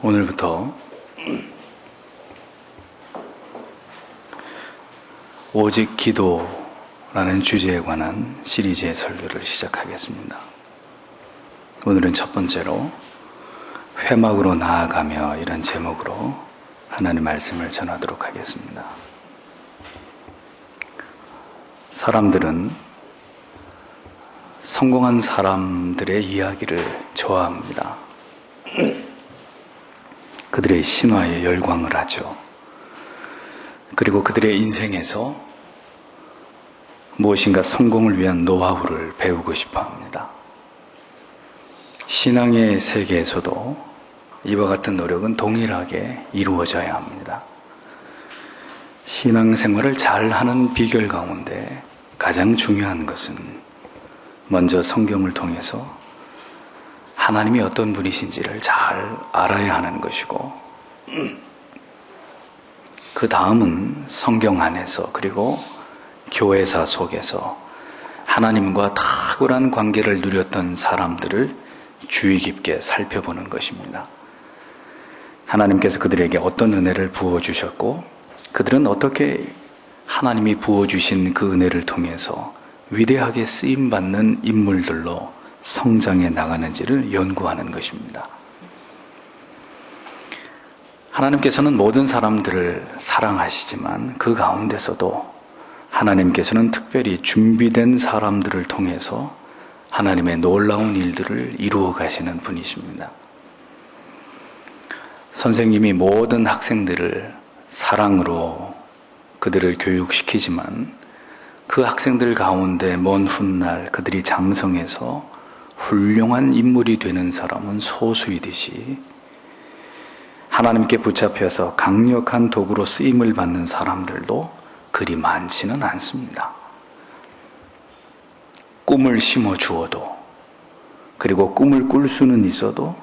오늘부터 오직 기도라는 주제에 관한 시리즈의 설교를 시작하겠습니다. 오늘은 첫 번째로 회막으로 나아가며 이런 제목으로 하나님 말씀을 전하도록 하겠습니다. 사람들은 성공한 사람들의 이야기를 좋아합니다. 그들의 신화에 열광을 하죠. 그리고 그들의 인생에서 무엇인가 성공을 위한 노하우를 배우고 싶어 합니다. 신앙의 세계에서도 이와 같은 노력은 동일하게 이루어져야 합니다. 신앙생활을 잘하는 비결 가운데 가장 중요한 것은 먼저 성경을 통해서 하나님이 어떤 분이신지를 잘 알아야 하는 것이고, 그 다음은 성경 안에서 그리고 교회사 속에서 하나님과 탁월한 관계를 누렸던 사람들을 주의 깊게 살펴보는 것입니다. 하나님께서 그들에게 어떤 은혜를 부어주셨고, 그들은 어떻게 하나님이 부어주신 그 은혜를 통해서 위대하게 쓰임받는 인물들로 성장해 나가는지를 연구하는 것입니다. 하나님께서는 모든 사람들을 사랑하시지만 그 가운데서도 하나님께서는 특별히 준비된 사람들을 통해서 하나님의 놀라운 일들을 이루어 가시는 분이십니다. 선생님이 모든 학생들을 사랑으로 그들을 교육시키지만 그 학생들 가운데 먼 훗날 그들이 장성해서 훌륭한 인물이 되는 사람은 소수이듯이 하나님께 붙잡혀서 강력한 도구로 쓰임을 받는 사람들도 그리 많지는 않습니다. 꿈을 심어 주어도, 그리고 꿈을 꿀 수는 있어도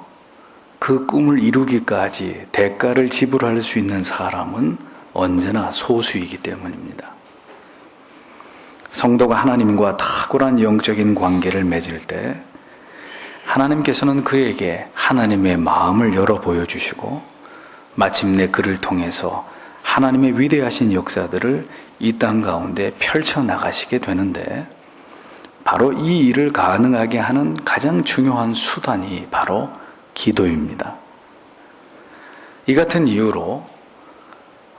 그 꿈을 이루기까지 대가를 지불할 수 있는 사람은 언제나 소수이기 때문입니다. 성도가 하나님과 탁월한 영적인 관계를 맺을 때 하나님께서는 그에게 하나님의 마음을 열어 보여주시고 마침내 그를 통해서 하나님의 위대하신 역사들을 이 땅 가운데 펼쳐나가시게 되는데, 바로 이 일을 가능하게 하는 가장 중요한 수단이 바로 기도입니다. 이 같은 이유로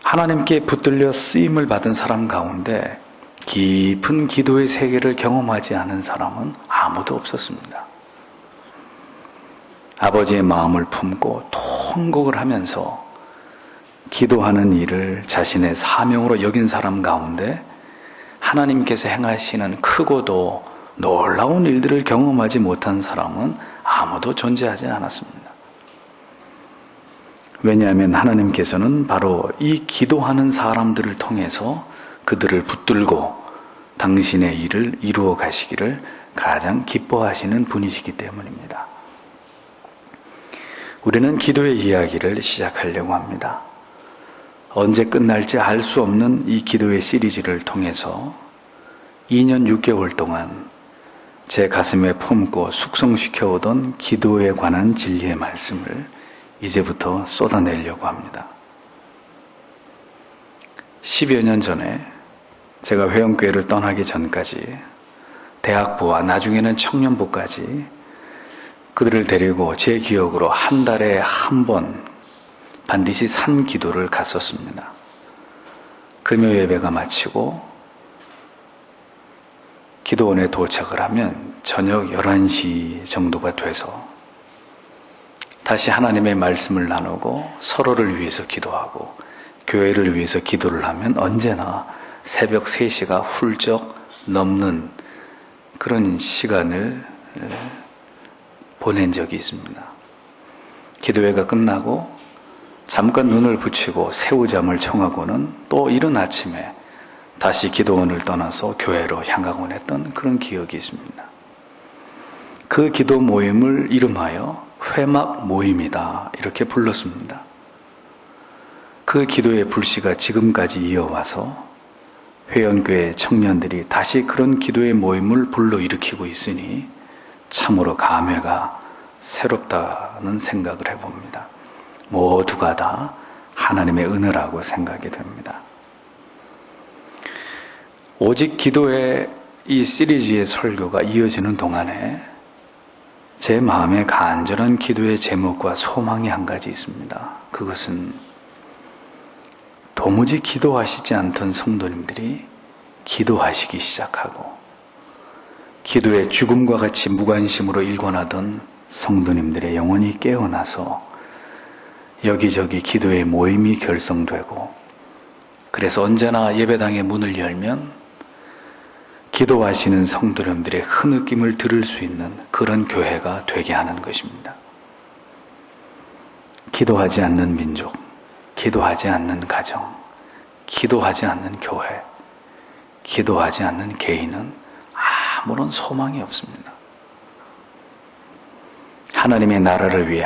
하나님께 붙들려 쓰임을 받은 사람 가운데 깊은 기도의 세계를 경험하지 않은 사람은 아무도 없었습니다. 아버지의 마음을 품고 통곡을 하면서 기도하는 일을 자신의 사명으로 여긴 사람 가운데 하나님께서 행하시는 크고도 놀라운 일들을 경험하지 못한 사람은 아무도 존재하지 않았습니다. 왜냐하면 하나님께서는 바로 이 기도하는 사람들을 통해서 그들을 붙들고 당신의 일을 이루어 가시기를 가장 기뻐하시는 분이시기 때문입니다. 우리는 기도의 이야기를 시작하려고 합니다. 언제 끝날지 알 수 없는 이 기도의 시리즈를 통해서 2년 6개월 동안 제 가슴에 품고 숙성시켜오던 기도에 관한 진리의 말씀을 이제부터 쏟아내려고 합니다. 10여 년 전에 제가 회원교회를 떠나기 전까지 대학부와 나중에는 청년부까지 그들을 데리고 제 기억으로 한 달에 한 번 반드시 산 기도를 갔었습니다. 금요 예배가 마치고 기도원에 도착을 하면 저녁 11시 정도가 돼서 다시 하나님의 말씀을 나누고 서로를 위해서 기도하고 교회를 위해서 기도를 하면 언제나 새벽 3시가 훌쩍 넘는 그런 시간을 보낸 적이 있습니다. 기도회가 끝나고 잠깐 눈을 붙이고 새우잠을 청하고는 또 이른 아침에 다시 기도원을 떠나서 교회로 향하곤 했던 그런 기억이 있습니다. 그 기도 모임을 이름하여 회막 모임이다 이렇게 불렀습니다. 그 기도의 불씨가 지금까지 이어와서 회원교회 청년들이 다시 그런 기도의 모임을 불러일으키고 있으니 참으로 감회가 새롭다는 생각을 해봅니다. 모두가 다 하나님의 은혜라고 생각이 됩니다. 오직 기도의 이 시리즈의 설교가 이어지는 동안에 제 마음에 간절한 기도의 제목과 소망이 한 가지 있습니다. 그것은 도무지 기도하시지 않던 성도님들이 기도하시기 시작하고, 기도에 죽음과 같이 무관심으로 일관하던 성도님들의 영혼이 깨어나서 여기저기 기도의 모임이 결성되고, 그래서 언제나 예배당의 문을 열면 기도하시는 성도님들의 흐느낌을 들을 수 있는 그런 교회가 되게 하는 것입니다. 기도하지 않는 민족, 기도하지 않는 가정, 기도하지 않는 교회, 기도하지 않는 개인은 아무런 소망이 없습니다. 하나님의 나라를 위해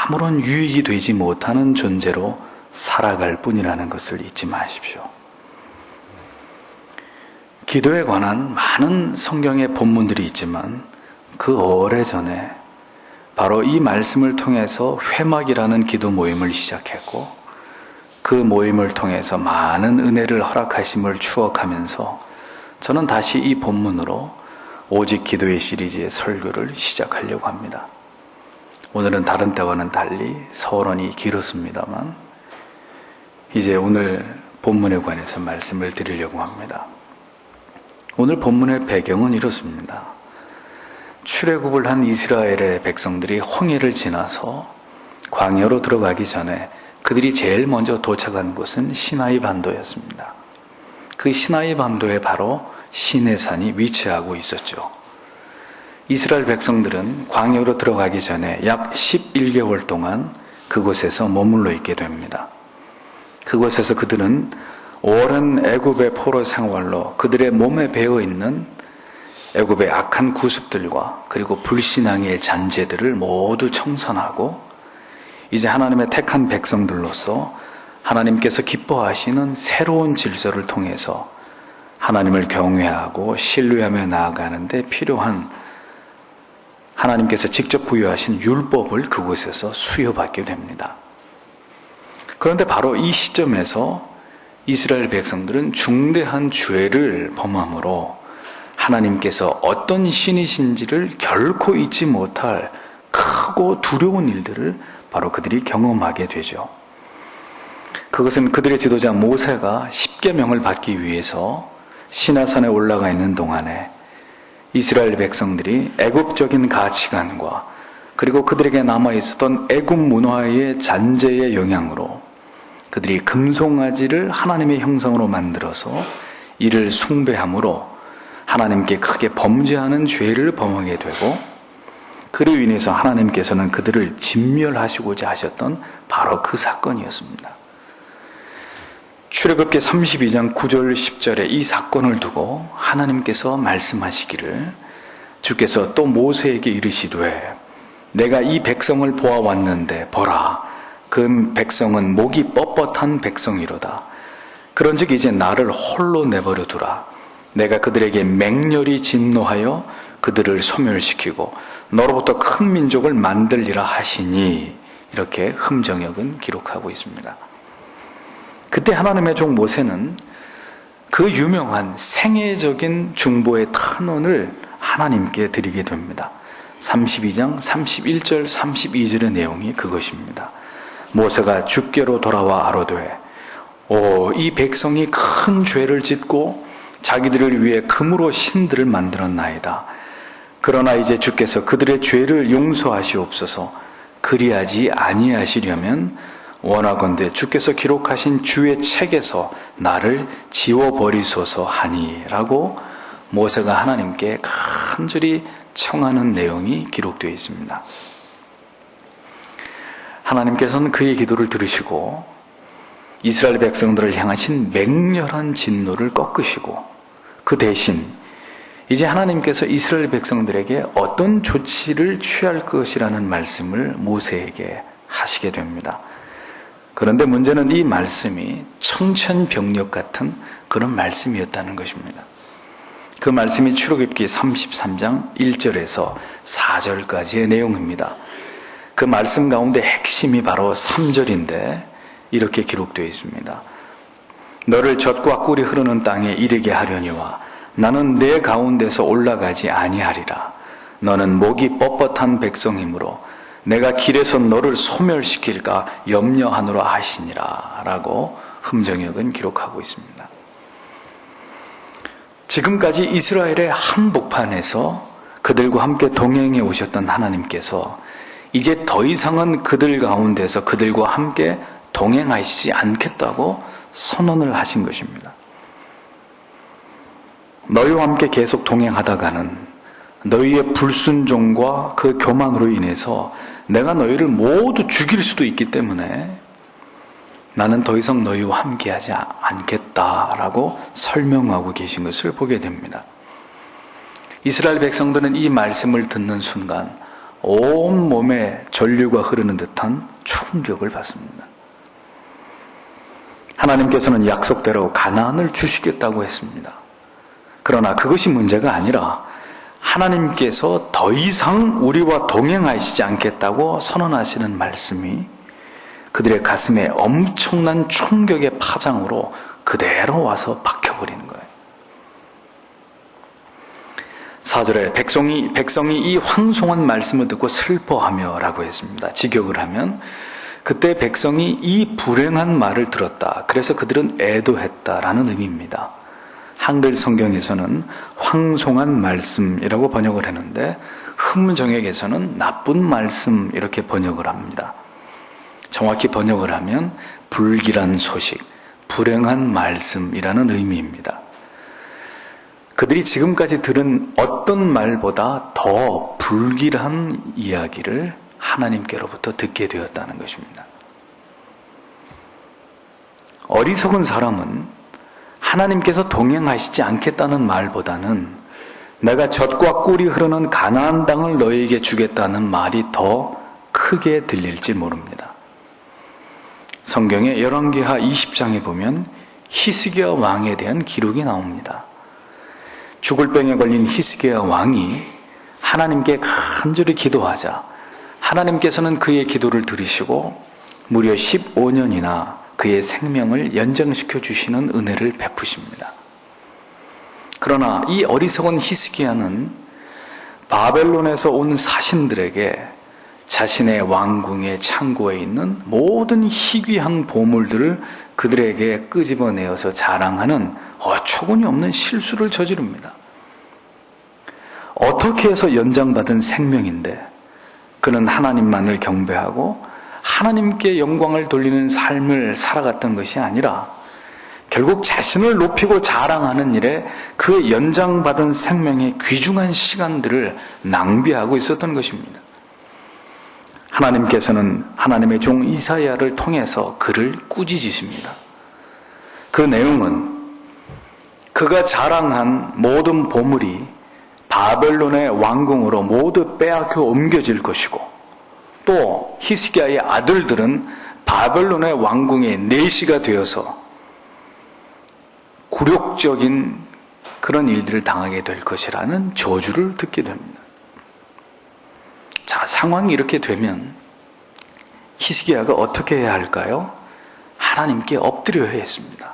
아무런 유익이 되지 못하는 존재로 살아갈 뿐이라는 것을 잊지 마십시오. 기도에 관한 많은 성경의 본문들이 있지만 그 오래전에 바로 이 말씀을 통해서 회막이라는 기도 모임을 시작했고, 그 모임을 통해서 많은 은혜를 허락하심을 추억하면서 저는 다시 이 본문으로 오직 기도의 시리즈의 설교를 시작하려고 합니다. 오늘은 다른 때와는 달리 서론이 길었습니다만 이제 오늘 본문에 관해서 말씀을 드리려고 합니다. 오늘 본문의 배경은 이렇습니다. 출애굽을 한 이스라엘의 백성들이 홍해를 지나서 광야로 들어가기 전에 그들이 제일 먼저 도착한 곳은 시나이 반도였습니다. 그 시나이 반도에 바로 시내산이 위치하고 있었죠. 이스라엘 백성들은 광야로 들어가기 전에 약 11개월 동안 그곳에서 머물러 있게 됩니다. 그곳에서 그들은 오랜 애굽의 포로 생활로 그들의 몸에 배어있는 애굽의 악한 구습들과 그리고 불신앙의 잔재들을 모두 청산하고 이제 하나님의 택한 백성들로서 하나님께서 기뻐하시는 새로운 질서를 통해서 하나님을 경외하고 신뢰하며 나아가는 데 필요한 하나님께서 직접 부여하신 율법을 그곳에서 수여받게 됩니다. 그런데 바로 이 시점에서 이스라엘 백성들은 중대한 죄를 범함으로 하나님께서 어떤 신이신지를 결코 잊지 못할 크고 두려운 일들을 바로 그들이 경험하게 되죠. 그것은 그들의 지도자 모세가 십계명을 받기 위해서 시나산에 올라가 있는 동안에 이스라엘 백성들이 애굽적인 가치관과 그리고 그들에게 남아있었던 애굽 문화의 잔재의 영향으로 그들이 금송아지를 하나님의 형상으로 만들어서 이를 숭배함으로 하나님께 크게 범죄하는 죄를 범하게 되고, 그로 인해서 하나님께서는 그들을 진멸하시고자 하셨던 바로 그 사건이었습니다. 출애굽기 32장 9절 10절에 이 사건을 두고 하나님께서 말씀하시기를, 주께서 또 모세에게 이르시되 내가 이 백성을 보아왔는데 보라, 그 백성은 목이 뻣뻣한 백성이로다. 그런즉 이제 나를 홀로 내버려 두라. 내가 그들에게 맹렬히 진노하여 그들을 소멸시키고 너로부터 큰 민족을 만들리라 하시니, 이렇게 흠정역은 기록하고 있습니다. 그때 하나님의 종 모세는 그 유명한 생애적인 중보의 탄원을 하나님께 드리게 됩니다. 32장 31절 32절의 내용이 그것입니다. 모세가 주께로 돌아와 아뢰되 이 백성이 큰 죄를 짓고 자기들을 위해 금으로 신들을 만들었나이다. 그러나 이제 주께서 그들의 죄를 용서하시옵소서. 그리하지 아니하시려면 원하건대 주께서 기록하신 주의 책에서 나를 지워버리소서 하니라고 모세가 하나님께 간절히 청하는 내용이 기록되어 있습니다. 하나님께서는 그의 기도를 들으시고 이스라엘 백성들을 향하신 맹렬한 진노를 꺾으시고, 그 대신 이제 하나님께서 이스라엘 백성들에게 어떤 조치를 취할 것이라는 말씀을 모세에게 하시게 됩니다. 그런데 문제는 이 말씀이 청천벽력 같은 그런 말씀이었다는 것입니다. 그 말씀이 출애굽기 33장 1절에서 4절까지의 내용입니다. 그 말씀 가운데 핵심이 바로 3절인데 이렇게 기록되어 있습니다. 너를 젖과 꿀이 흐르는 땅에 이르게 하려니와 나는 내 가운데서 올라가지 아니하리라. 너는 목이 뻣뻣한 백성이므로 내가 길에서 너를 소멸시킬까 염려하노라 하시니라 라고 흠정역은 기록하고 있습니다. 지금까지 이스라엘의 한복판에서 그들과 함께 동행해 오셨던 하나님께서 이제 더 이상은 그들 가운데서 그들과 함께 동행하시지 않겠다고 선언을 하신 것입니다. 너희와 함께 계속 동행하다가는 너희의 불순종과 그 교만으로 인해서 내가 너희를 모두 죽일 수도 있기 때문에 나는 더 이상 너희와 함께하지 않겠다라고 설명하고 계신 것을 보게 됩니다. 이스라엘 백성들은 이 말씀을 듣는 순간 온 몸에 전류가 흐르는 듯한 충격을 받습니다. 하나님께서는 약속대로 가나안을 주시겠다고 했습니다. 그러나 그것이 문제가 아니라 하나님께서 더 이상 우리와 동행하시지 않겠다고 선언하시는 말씀이 그들의 가슴에 엄청난 충격의 파장으로 그대로 와서 박혀버리는 거예요. 4절에 백성이 이 황송한 말씀을 듣고 슬퍼하며 라고 했습니다. 직역을 하면 그때 백성이 이 불행한 말을 들었다. 그래서 그들은 애도했다라는 의미입니다. 한글 성경에서는 황송한 말씀이라고 번역을 했는데 흠정역에서는 나쁜 말씀 이렇게 번역을 합니다. 정확히 번역을 하면 불길한 소식, 불행한 말씀이라는 의미입니다. 그들이 지금까지 들은 어떤 말보다 더 불길한 이야기를 하나님께로부터 듣게 되었다는 것입니다. 어리석은 사람은 하나님께서 동행하시지 않겠다는 말보다는 내가 젖과 꿀이 흐르는 가나안 땅을 너희에게 주겠다는 말이 더 크게 들릴지 모릅니다. 성경의 열왕기하 20장에 보면 히스기야 왕에 대한 기록이 나옵니다. 죽을 병에 걸린 히스기야 왕이 하나님께 간절히 기도하자 하나님께서는 그의 기도를 들으시고 무려 15년이나 그의 생명을 연장시켜 주시는 은혜를 베푸십니다. 그러나 이 어리석은 히스기야는 바벨론에서 온 사신들에게 자신의 왕궁의 창고에 있는 모든 희귀한 보물들을 그들에게 끄집어내어서 자랑하는 어처구니 없는 실수를 저지릅니다. 어떻게 해서 연장받은 생명인데 그는 하나님만을 경배하고 하나님께 영광을 돌리는 삶을 살아갔던 것이 아니라 결국 자신을 높이고 자랑하는 일에 그 연장받은 생명의 귀중한 시간들을 낭비하고 있었던 것입니다. 하나님께서는 하나님의 종 이사야를 통해서 그를 꾸짖으십니다. 그 내용은 그가 자랑한 모든 보물이 바벨론의 왕궁으로 모두 빼앗겨 옮겨질 것이고 또 히스기야의 아들들은 바벨론의 왕궁의 내시가 되어서 굴욕적인 그런 일들을 당하게 될 것이라는 저주를 듣게 됩니다. 자, 상황이 이렇게 되면 히스기야가 어떻게 해야 할까요? 하나님께 엎드려야 했습니다.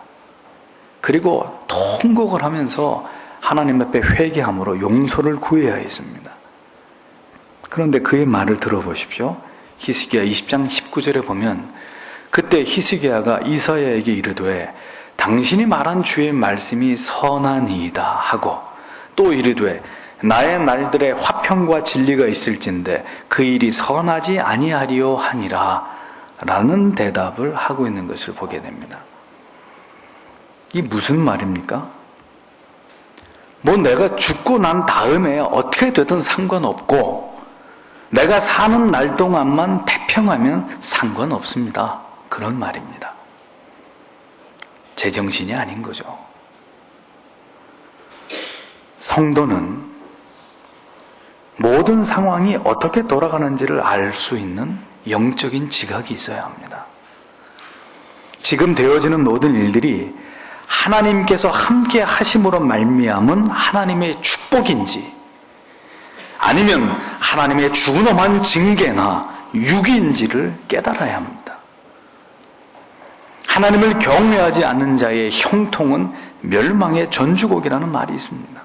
그리고 통곡을 하면서 하나님 앞에 회개함으로 용서를 구해야 했습니다. 그런데 그의 말을 들어보십시오. 히스기야 20장 19절에 보면 그때 히스기야가 이사야에게 이르되 당신이 말한 주의 말씀이 선하니이다 하고 또 이르되 나의 날들에 화평과 진리가 있을진데 그 일이 선하지 아니하리요 하니라 라는 대답을 하고 있는 것을 보게 됩니다. 이 무슨 말입니까? 뭐 내가 죽고 난 다음에 어떻게 되든 상관없고 내가 사는 날 동안만 태평하면 상관없습니다. 그런 말입니다. 제정신이 아닌 거죠. 성도는 모든 상황이 어떻게 돌아가는지를 알 수 있는 영적인 지각이 있어야 합니다. 지금 되어지는 모든 일들이 하나님께서 함께 하심으로 말미암은 하나님의 축복인지 아니면 하나님의 죽음한 징계나 육인지를 깨달아야 합니다. 하나님을 경외하지 않는 자의 형통은 멸망의 전주곡이라는 말이 있습니다.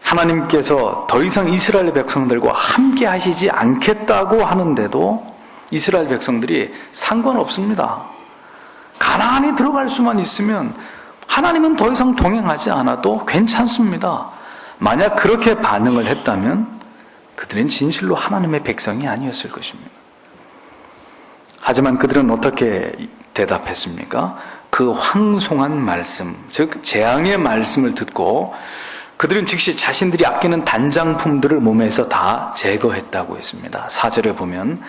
하나님께서 더 이상 이스라엘 백성들과 함께 하시지 않겠다고 하는데도 이스라엘 백성들이 상관없습니다. 가나안에 들어갈 수만 있으면 하나님은 더 이상 동행하지 않아도 괜찮습니다. 만약 그렇게 반응을 했다면 그들은 진실로 하나님의 백성이 아니었을 것입니다. 하지만 그들은 어떻게 대답했습니까? 그 황송한 말씀, 즉 재앙의 말씀을 듣고 그들은 즉시 자신들이 아끼는 단장품들을 몸에서 다 제거했다고 했습니다. 4절에 보면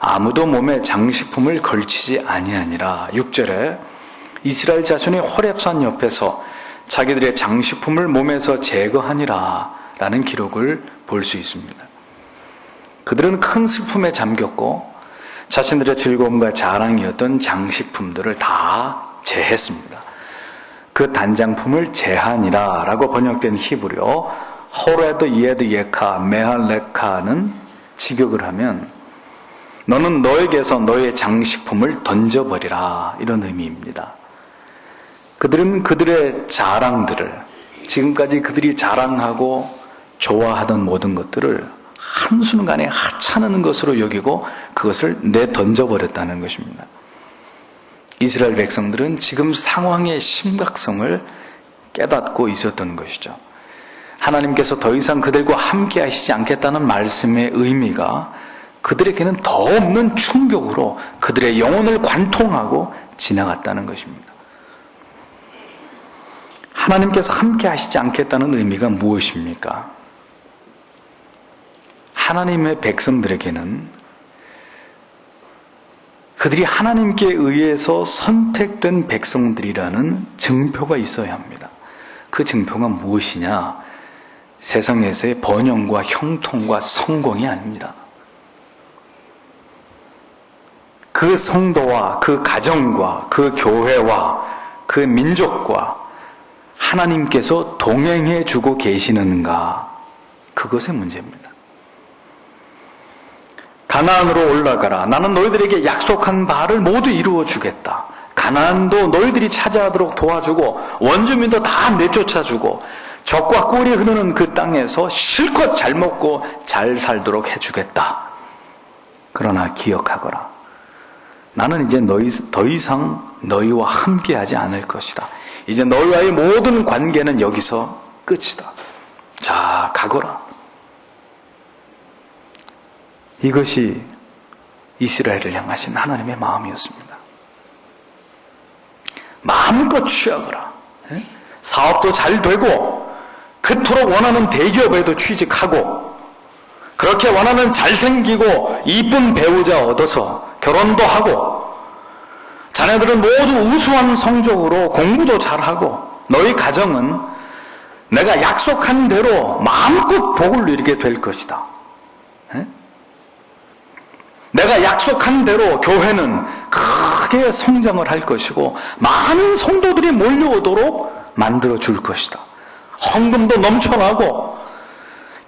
아무도 몸에 장식품을 걸치지 아니하니라. 6절에 이스라엘 자손이 호렙산 옆에서 자기들의 장식품을 몸에서 제거하니라 라는 기록을 볼 수 있습니다. 그들은 큰 슬픔에 잠겼고 자신들의 즐거움과 자랑이었던 장식품들을 다 제했습니다. 그 단장품을 제하니라 라고 번역된 히브리어 호레드 예드 예카 메할레카는 직역을 하면 너는 너에게서 너의 장식품을 던져버리라, 이런 의미입니다. 그들은 그들의 자랑들을, 지금까지 그들이 자랑하고 좋아하던 모든 것들을 한순간에 하찮은 것으로 여기고 그것을 내던져버렸다는 것입니다. 이스라엘 백성들은 지금 상황의 심각성을 깨닫고 있었던 것이죠. 하나님께서 더 이상 그들과 함께 하시지 않겠다는 말씀의 의미가 그들에게는 더 없는 충격으로 그들의 영혼을 관통하고 지나갔다는 것입니다. 하나님께서 함께 하시지 않겠다는 의미가 무엇입니까? 하나님의 백성들에게는 그들이 하나님께 의해서 선택된 백성들이라는 증표가 있어야 합니다. 그 증표가 무엇이냐? 세상에서의 번영과 형통과 성공이 아닙니다. 그 성도와 그 가정과 그 교회와 그 민족과 하나님께서 동행해 주고 계시는가? 그것의 문제입니다. 가나안으로 올라가라. 나는 너희들에게 약속한 바를 모두 이루어 주겠다. 가나안도 너희들이 차지하도록 도와주고 원주민도 다 내쫓아주고 적과 꿀이 흐르는 그 땅에서 실컷 잘 먹고 잘 살도록 해주겠다. 그러나 기억하거라. 나는 이제 더 이상 너희와 함께하지 않을 것이다. 이제 너희와의 모든 관계는 여기서 끝이다. 자, 가거라. 이것이 이스라엘을 향하신 하나님의 마음이었습니다. 마음껏 취하거라. 사업도 잘 되고 그토록 원하는 대기업에도 취직하고 그렇게 원하는 잘생기고 이쁜 배우자 얻어서 결혼도 하고 자녀들은 모두 우수한 성적으로 공부도 잘하고 너희 가정은 내가 약속한 대로 마음껏 복을 누리게 될 것이다. 내가 약속한 대로 교회는 크게 성장을 할 것이고 많은 성도들이 몰려오도록 만들어 줄 것이다. 헌금도 넘쳐나고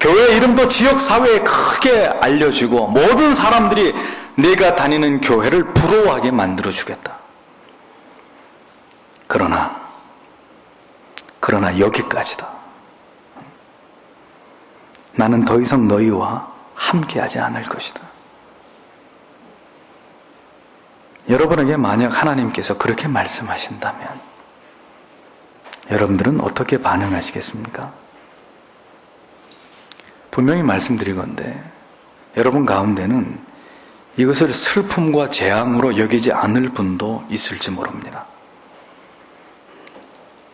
교회 이름도 지역사회에 크게 알려지고 모든 사람들이 네가 다니는 교회를 부러워하게 만들어 주겠다. 그러나 여기까지다. 나는 더 이상 너희와 함께하지 않을 것이다. 여러분에게 만약 하나님께서 그렇게 말씀하신다면 여러분들은 어떻게 반응하시겠습니까? 분명히 말씀드리건대 여러분 가운데는 이것을 슬픔과 재앙으로 여기지 않을 분도 있을지 모릅니다.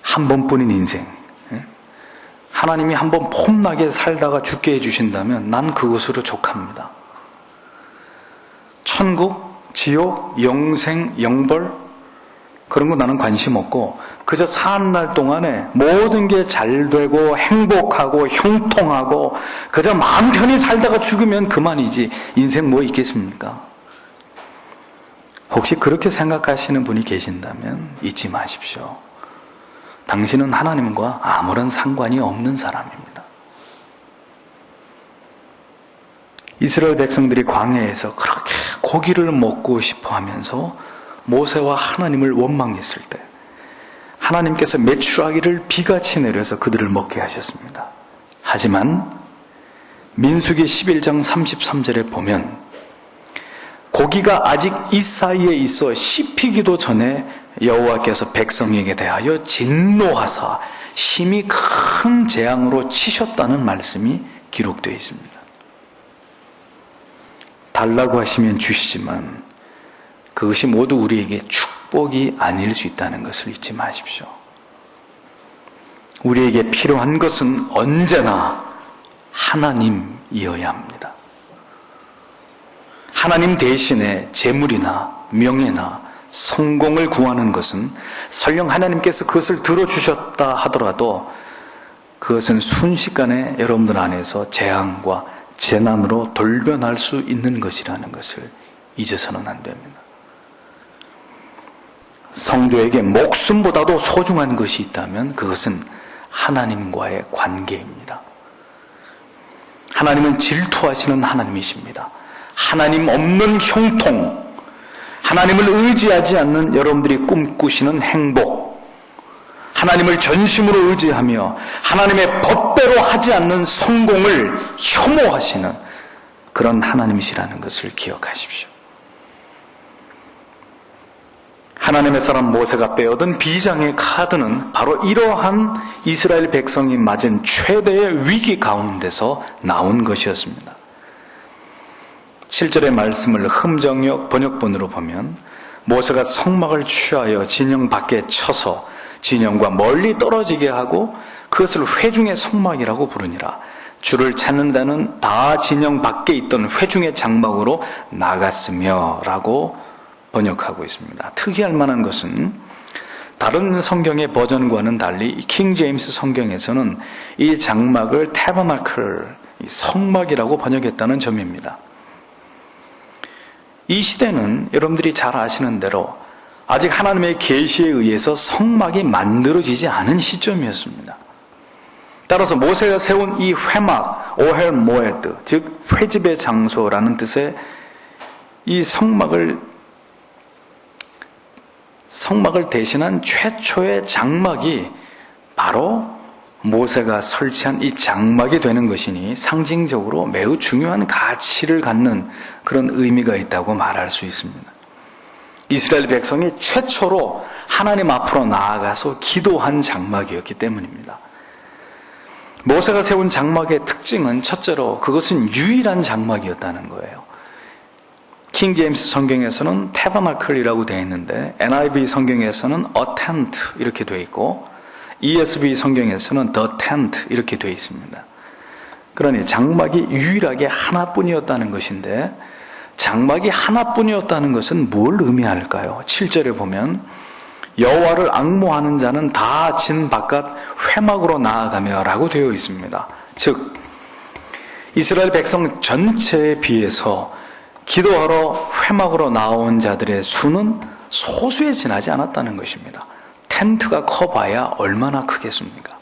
한 번뿐인 인생, 하나님이 한 번 폼나게 살다가 죽게 해주신다면 난 그것으로 족합니다. 천국, 지옥, 영생, 영벌 그런 거 나는 관심 없고 그저 사는 날 동안에 모든 게 잘 되고 행복하고 형통하고 그저 마음 편히 살다가 죽으면 그만이지 인생 뭐 있겠습니까? 혹시 그렇게 생각하시는 분이 계신다면 잊지 마십시오. 당신은 하나님과 아무런 상관이 없는 사람입니다. 이스라엘 백성들이 광야에서 그렇게 고기를 먹고 싶어 하면서 모세와 하나님을 원망했을 때 하나님께서 메추라기를 비같이 내려서 그들을 먹게 하셨습니다. 하지만 민수기 11장 33절에 보면 고기가 아직 이 사이에 있어 씹히기도 전에 여호와께서 백성에게 대하여 진노하사 심히 큰 재앙으로 치셨다는 말씀이 기록되어 있습니다. 달라고 하시면 주시지만 그것이 모두 우리에게 축복이 아닐 수 있다는 것을 잊지 마십시오. 우리에게 필요한 것은 언제나 하나님이어야 합니다. 하나님 대신에 재물이나 명예나 성공을 구하는 것은 설령 하나님께서 그것을 들어주셨다 하더라도 그것은 순식간에 여러분들 안에서 재앙과 재난으로 돌변할 수 있는 것이라는 것을 잊어서는 안 됩니다. 성도에게 목숨보다도 소중한 것이 있다면 그것은 하나님과의 관계입니다. 하나님은 질투하시는 하나님이십니다. 하나님 없는 형통, 하나님을 의지하지 않는 여러분들이 꿈꾸시는 행복, 하나님을 전심으로 의지하며 하나님의 법대로 하지 않는 성공을 혐오하시는 그런 하나님이시라는 것을 기억하십시오. 하나님의 사람 모세가 빼앗은 비장의 카드는 바로 이러한 이스라엘 백성이 맞은 최대의 위기 가운데서 나온 것이었습니다. 7절의 말씀을 흠정역 번역본으로 보면 모세가 성막을 취하여 진영 밖에 쳐서 진영과 멀리 떨어지게 하고 그것을 회중의 성막이라고 부르니라. 주를 찾는 자는 다 진영 밖에 있던 회중의 장막으로 나갔으며 라고 번역하고 있습니다. 특이할 만한 것은 다른 성경의 버전과는 달리 킹 제임스 성경에서는 이 장막을 타버나클, 성막이라고 번역했다는 점입니다. 이 시대는 여러분들이 잘 아시는 대로 아직 하나님의 계시에 의해서 성막이 만들어지지 않은 시점이었습니다. 따라서 모세가 세운 이 회막, 오헬 모에드, 즉 회집의 장소라는 뜻의 이 성막을 대신한 최초의 장막이 바로 모세가 설치한 이 장막이 되는 것이니 상징적으로 매우 중요한 가치를 갖는 그런 의미가 있다고 말할 수 있습니다. 이스라엘 백성이 최초로 하나님 앞으로 나아가서 기도한 장막이었기 때문입니다. 모세가 세운 장막의 특징은 첫째로 그것은 유일한 장막이었다는 거예요. 킹 제임스 성경에서는 타버나클이라고 되어 있는데 NIV 성경에서는 a tent 이렇게 되어 있고 ESV 성경에서는 the tent 이렇게 되어 있습니다. 그러니 장막이 유일하게 하나뿐이었다는 것인데 장막이 하나뿐이었다는 것은 뭘 의미할까요? 7절에 보면 여호와를 앙모하는 자는 다 진 바깥 회막으로 나아가며 라고 되어 있습니다. 즉 이스라엘 백성 전체에 비해서 기도하러 회막으로 나온 자들의 수는 소수에 지나지 않았다는 것입니다. 텐트가 커봐야 얼마나 크겠습니까?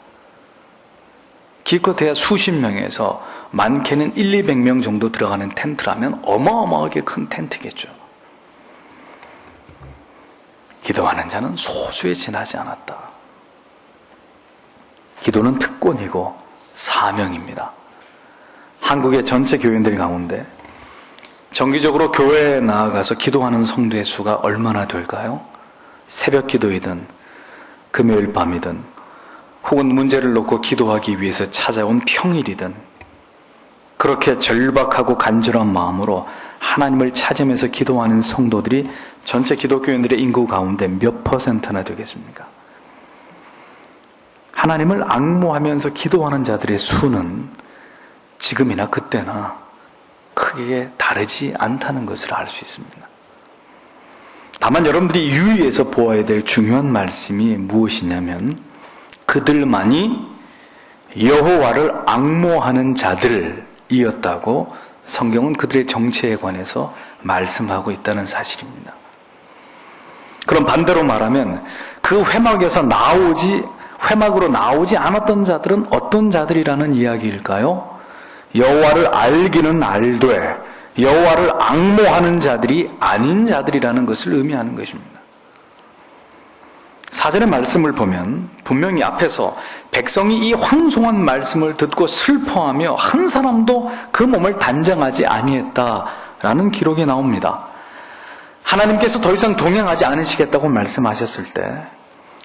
기껏해야 수십 명에서 많게는 200명 정도 들어가는 텐트라면 어마어마하게 큰 텐트겠죠. 기도하는 자는 소수에 지나지 않았다. 기도는 특권이고 사명입니다. 한국의 전체 교인들 가운데 정기적으로 교회에 나아가서 기도하는 성도의 수가 얼마나 될까요? 새벽 기도이든 금요일 밤이든 혹은 문제를 놓고 기도하기 위해서 찾아온 평일이든 그렇게 절박하고 간절한 마음으로 하나님을 찾으면서 기도하는 성도들이 전체 기독교인들의 인구 가운데 몇 퍼센트나 되겠습니까? 하나님을 앙모하면서 기도하는 자들의 수는 지금이나 그때나 크게 다르지 않다는 것을 알 수 있습니다. 다만 여러분들이 유의해서 보아야 될 중요한 말씀이 무엇이냐면 그들만이 여호와를 앙모하는 자들이었다고 성경은 그들의 정체에 관해서 말씀하고 있다는 사실입니다. 그럼 반대로 말하면 그 회막으로 나오지 않았던 자들은 어떤 자들이라는 이야기일까요? 여호와를 알기는 알되 여호와를 앙모하는 자들이 아닌 자들이라는 것을 의미하는 것입니다. 사전의 말씀을 보면 분명히 앞에서 백성이 이 황송한 말씀을 듣고 슬퍼하며 한 사람도 그 몸을 단정하지 아니했다라는 기록이 나옵니다. 하나님께서 더 이상 동행하지 않으시겠다고 말씀하셨을 때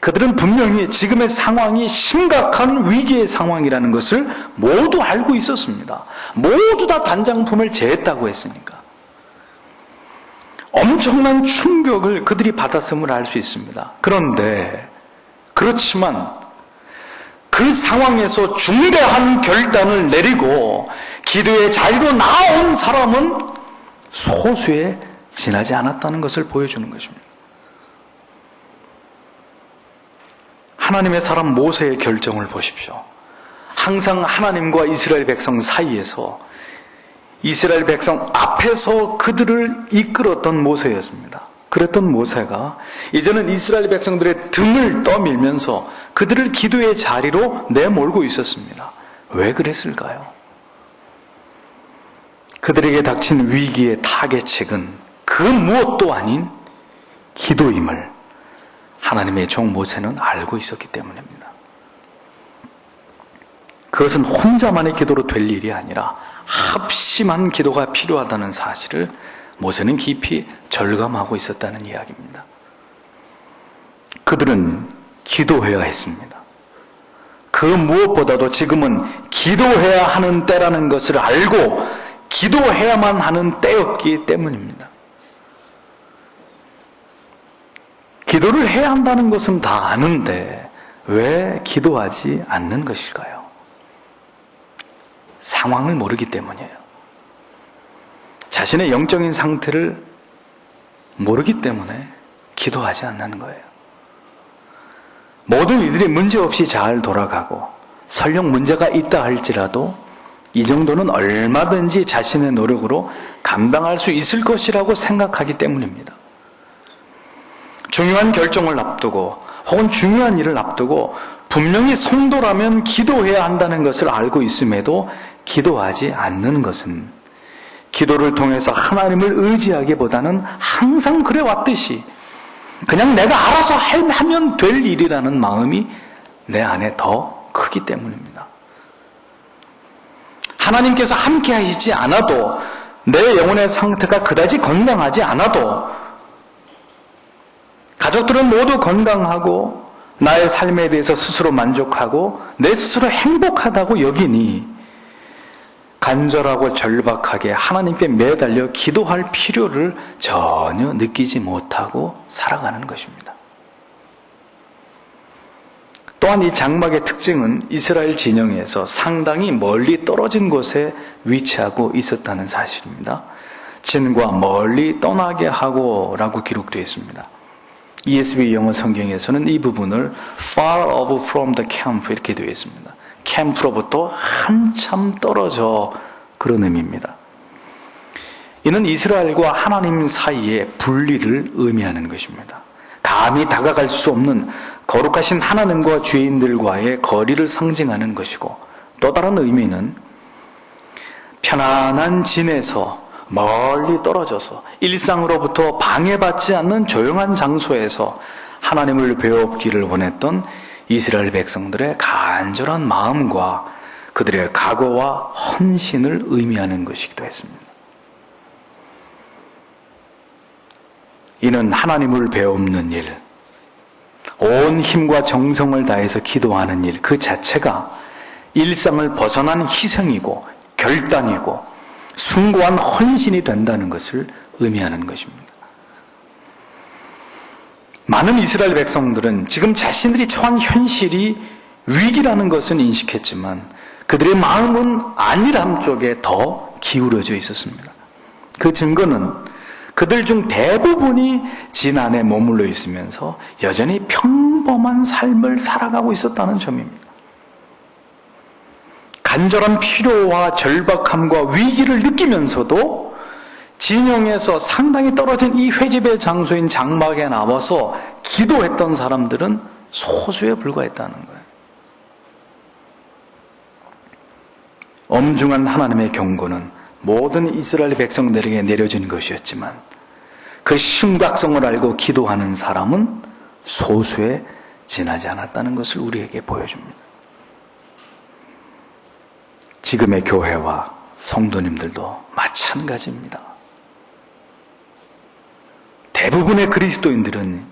그들은 분명히 지금의 상황이 심각한 위기의 상황이라는 것을 모두 알고 있었습니다. 모두 다 단장품을 제했다고 했으니까. 엄청난 충격을 그들이 받았음을 알 수 있습니다. 그런데 그렇지만 그 상황에서 중대한 결단을 내리고 기도의 자리로 나온 사람은 소수에 지나지 않았다는 것을 보여주는 것입니다. 하나님의 사람 모세의 결정을 보십시오. 항상 하나님과 이스라엘 백성 사이에서 이스라엘 백성 앞에서 그들을 이끌었던 모세였습니다. 그랬던 모세가 이제는 이스라엘 백성들의 등을 떠밀면서 그들을 기도의 자리로 내몰고 있었습니다. 왜 그랬을까요? 그들에게 닥친 위기의 타겟책은 그 무엇도 아닌 기도임을 하나님의 종 모세는 알고 있었기 때문입니다. 그것은 혼자만의 기도로 될 일이 아니라 합심한 기도가 필요하다는 사실을 모세는 깊이 절감하고 있었다는 이야기입니다. 그들은 기도해야 했습니다. 그 무엇보다도 지금은 기도해야 하는 때라는 것을 알고 기도해야만 하는 때였기 때문입니다. 기도를 해야 한다는 것은 다 아는데 왜 기도하지 않는 것일까요? 상황을 모르기 때문이에요. 자신의 영적인 상태를 모르기 때문에 기도하지 않는 거예요. 모든 일들이 문제없이 잘 돌아가고 설령 문제가 있다 할지라도 이 정도는 얼마든지 자신의 노력으로 감당할 수 있을 것이라고 생각하기 때문입니다. 중요한 결정을 앞두고 혹은 중요한 일을 앞두고 분명히 성도라면 기도해야 한다는 것을 알고 있음에도 기도하지 않는 것은 기도를 통해서 하나님을 의지하기보다는 항상 그래왔듯이 그냥 내가 알아서 하면 될 일이라는 마음이 내 안에 더 크기 때문입니다. 하나님께서 함께 하시지 않아도 내 영혼의 상태가 그다지 건강하지 않아도 가족들은 모두 건강하고 나의 삶에 대해서 스스로 만족하고 내 스스로 행복하다고 여기니 간절하고 절박하게 하나님께 매달려 기도할 필요를 전혀 느끼지 못하고 살아가는 것입니다. 또한 이 장막의 특징은 이스라엘 진영에서 상당히 멀리 떨어진 곳에 위치하고 있었다는 사실입니다. 진과 멀리 떠나게 하고 라고 기록되어 있습니다. ESV 영어 성경에서는 이 부분을 far off from the camp 이렇게 되어 있습니다. 캠프로부터 한참 떨어져 그런 의미입니다. 이는 이스라엘과 하나님 사이의 분리를 의미하는 것입니다. 감히 다가갈 수 없는 거룩하신 하나님과 죄인들과의 거리를 상징하는 것이고 또 다른 의미는 편안한 진에서 멀리 떨어져서 일상으로부터 방해받지 않는 조용한 장소에서 하나님을 배우기를 원했던 이스라엘 백성들의 간절한 마음과 그들의 각오와 헌신을 의미하는 것이기도 했습니다. 이는 하나님을 배우는 일, 온 힘과 정성을 다해서 기도하는 일 그 자체가 일상을 벗어난 희생이고 결단이고 숭고한 헌신이 된다는 것을 의미하는 것입니다. 많은 이스라엘 백성들은 지금 자신들이 처한 현실이 위기라는 것은 인식했지만 그들의 마음은 안일함 쪽에 더 기울어져 있었습니다. 그 증거는 그들 중 대부분이 진 안에 머물러 있으면서 여전히 평범한 삶을 살아가고 있었다는 점입니다. 간절한 필요와 절박함과 위기를 느끼면서도 진영에서 상당히 떨어진 이 회집의 장소인 장막에 나와서 기도했던 사람들은 소수에 불과했다는 거예요. 엄중한 하나님의 경고는 모든 이스라엘 백성들에게 내려진 것이었지만 그 심각성을 알고 기도하는 사람은 소수에 지나지 않았다는 것을 우리에게 보여줍니다. 지금의 교회와 성도님들도 마찬가지입니다. 대부분의 그리스도인들은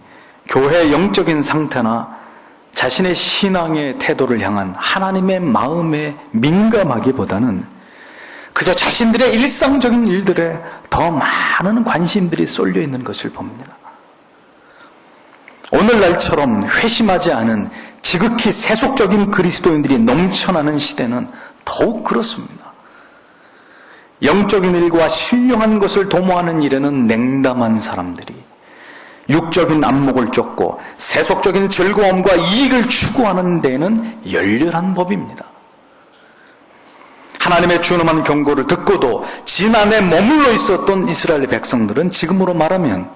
교회의 영적인 상태나 자신의 신앙의 태도를 향한 하나님의 마음에 민감하기보다는 그저 자신들의 일상적인 일들에 더 많은 관심들이 쏠려 있는 것을 봅니다. 오늘날처럼 회심하지 않은 지극히 세속적인 그리스도인들이 넘쳐나는 시대는 더욱 그렇습니다. 영적인 일과 신령한 것을 도모하는 일에는 냉담한 사람들이 육적인 안목을 쫓고 세속적인 즐거움과 이익을 추구하는 데에는 열렬한 법입니다. 하나님의 준엄한 경고를 듣고도 지난해 머물러 있었던 이스라엘 백성들은 지금으로 말하면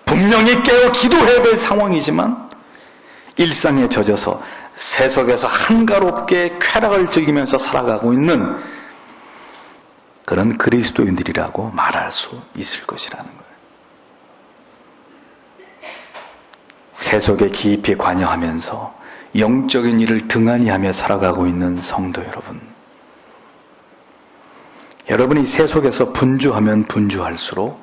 분명히 깨어 기도해야 될 상황이지만 일상에 젖어서 세속에서 한가롭게 쾌락을 즐기면서 살아가고 있는 그런 그리스도인들이라고 말할 수 있을 것이라는 거예요. 세속에 깊이 관여하면서 영적인 일을 등한히 하며 살아가고 있는 성도 여러분, 여러분이 세속에서 분주하면 분주할수록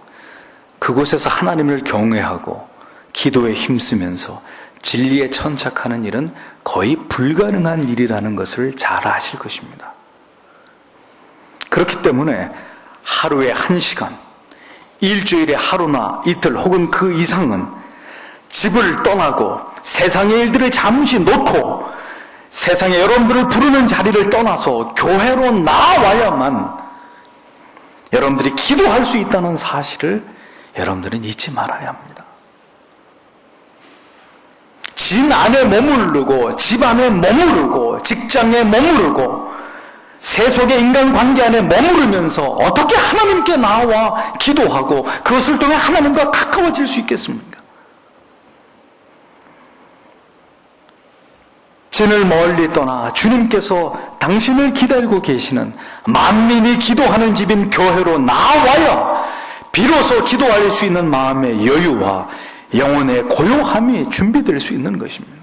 그곳에서 하나님을 경외하고 기도에 힘쓰면서 진리에 천착하는 일은 거의 불가능한 일이라는 것을 잘 아실 것입니다. 그렇기 때문에 하루에 1시간, 일주일에 하루나 이틀 혹은 그 이상은 집을 떠나고 세상의 일들을 잠시 놓고 세상에 여러분들을 부르는 자리를 떠나서 교회로 나와야만 여러분들이 기도할 수 있다는 사실을 여러분들은 잊지 말아야 합니다. 집 안에 머무르고 집 안에 머무르고 직장에 머무르고 세속의 인간관계 안에 머무르면서 어떻게 하나님께 나와 기도하고 그것을 통해 하나님과 가까워질 수 있겠습니까? 진을 멀리 떠나 주님께서 당신을 기다리고 계시는 만민이 기도하는 집인 교회로 나와야 비로소 기도할 수 있는 마음의 여유와 영혼의 고요함이 준비될 수 있는 것입니다.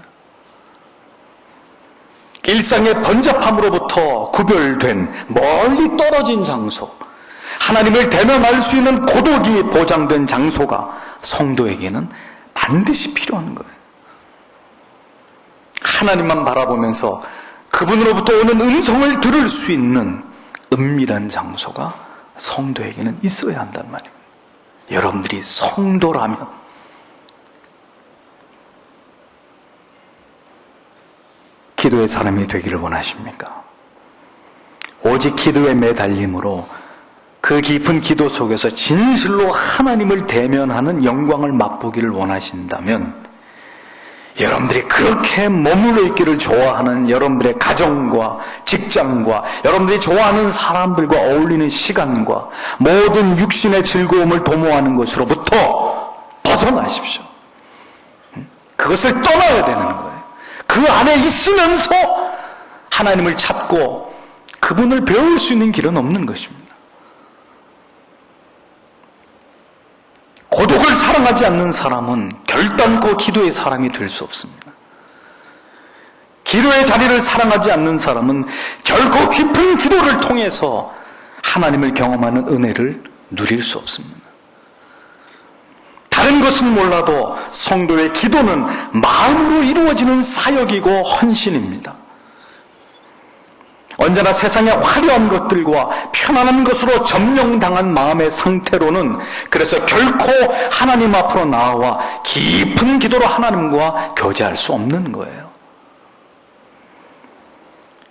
일상의 번잡함으로부터 구별된 멀리 떨어진 장소, 하나님을 대면할 수 있는 고독이 보장된 장소가 성도에게는 반드시 필요한 거예요. 하나님만 바라보면서 그분으로부터 오는 음성을 들을 수 있는 은밀한 장소가 성도에게는 있어야 한단 말입니다. 여러분들이 성도라면 기도의 사람이 되기를 원하십니까? 오직 기도에 매달림으로 그 깊은 기도 속에서 진실로 하나님을 대면하는 영광을 맛보기를 원하신다면 여러분들이 그렇게 머물러 있기를 좋아하는 여러분들의 가정과 직장과 여러분들이 좋아하는 사람들과 어울리는 시간과 모든 육신의 즐거움을 도모하는 것으로부터 벗어나십시오. 그것을 떠나야 되는 거예요. 그 안에 있으면서 하나님을 찾고 그분을 배울 수 있는 길은 없는 것입니다. 고독을 사랑하지 않는 사람은 결단코 기도의 사람이 될 수 없습니다. 기도의 자리를 사랑하지 않는 사람은 결코 깊은 기도를 통해서 하나님을 경험하는 은혜를 누릴 수 없습니다. 다른 것은 몰라도 성도의 기도는 마음으로 이루어지는 사역이고 헌신입니다. 언제나 세상의 화려한 것들과 편안한 것으로 점령당한 마음의 상태로는 그래서 결코 하나님 앞으로 나와 깊은 기도로 하나님과 교제할 수 없는 거예요.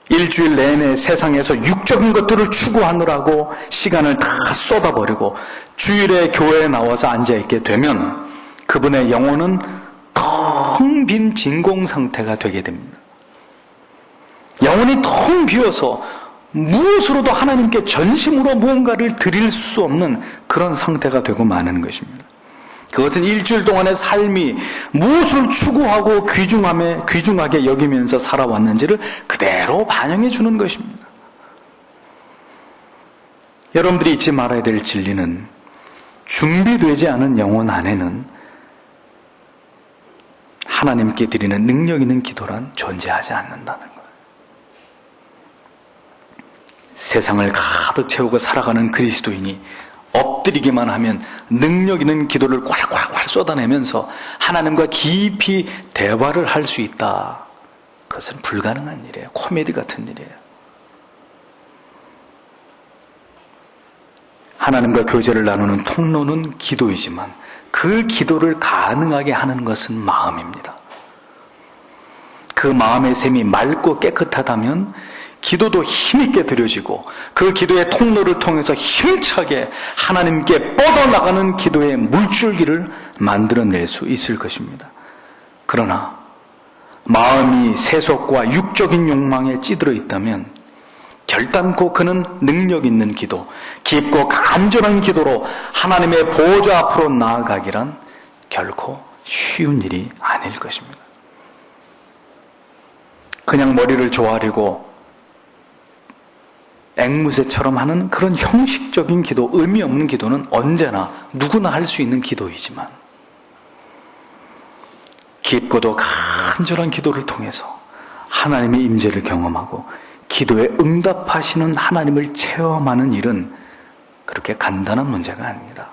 일주일 내내 세상에서 육적인 것들을 추구하느라고 시간을 다 쏟아버리고 주일에 교회에 나와서 앉아있게 되면 그분의 영혼은 텅 빈 진공 상태가 되게 됩니다. 영혼이 텅 비어서 무엇으로도 하나님께 전심으로 무언가를 드릴 수 없는 그런 상태가 되고 마는 것입니다. 그것은 일주일 동안의 삶이 무엇을 추구하고 귀중하게 여기면서 살아왔는지를 그대로 반영해 주는 것입니다. 여러분들이 잊지 말아야 될 진리는 준비되지 않은 영혼 안에는 하나님께 드리는 능력 있는 기도란 존재하지 않는다는 거예요. 세상을 가득 채우고 살아가는 그리스도인이 엎드리기만 하면 능력 있는 기도를 콸콸콸 쏟아내면서 하나님과 깊이 대화를 할 수 있다. 그것은 불가능한 일이에요. 코미디 같은 일이에요. 하나님과 교제를 나누는 통로는 기도이지만 그 기도를 가능하게 하는 것은 마음입니다. 그 마음의 샘이 맑고 깨끗하다면 기도도 힘있게 드려지고 그 기도의 통로를 통해서 힘차게 하나님께 뻗어나가는 기도의 물줄기를 만들어낼 수 있을 것입니다. 그러나 마음이 세속과 육적인 욕망에 찌들어 있다면 결단코 그는 능력 있는 기도, 깊고 간절한 기도로 하나님의 보좌 앞으로 나아가기란 결코 쉬운 일이 아닐 것입니다. 그냥 머리를 조아리고 앵무새처럼 하는 그런 형식적인 기도, 의미 없는 기도는 언제나 누구나 할 수 있는 기도이지만 깊고도 간절한 기도를 통해서 하나님의 임재를 경험하고 기도에 응답하시는 하나님을 체험하는 일은 그렇게 간단한 문제가 아닙니다.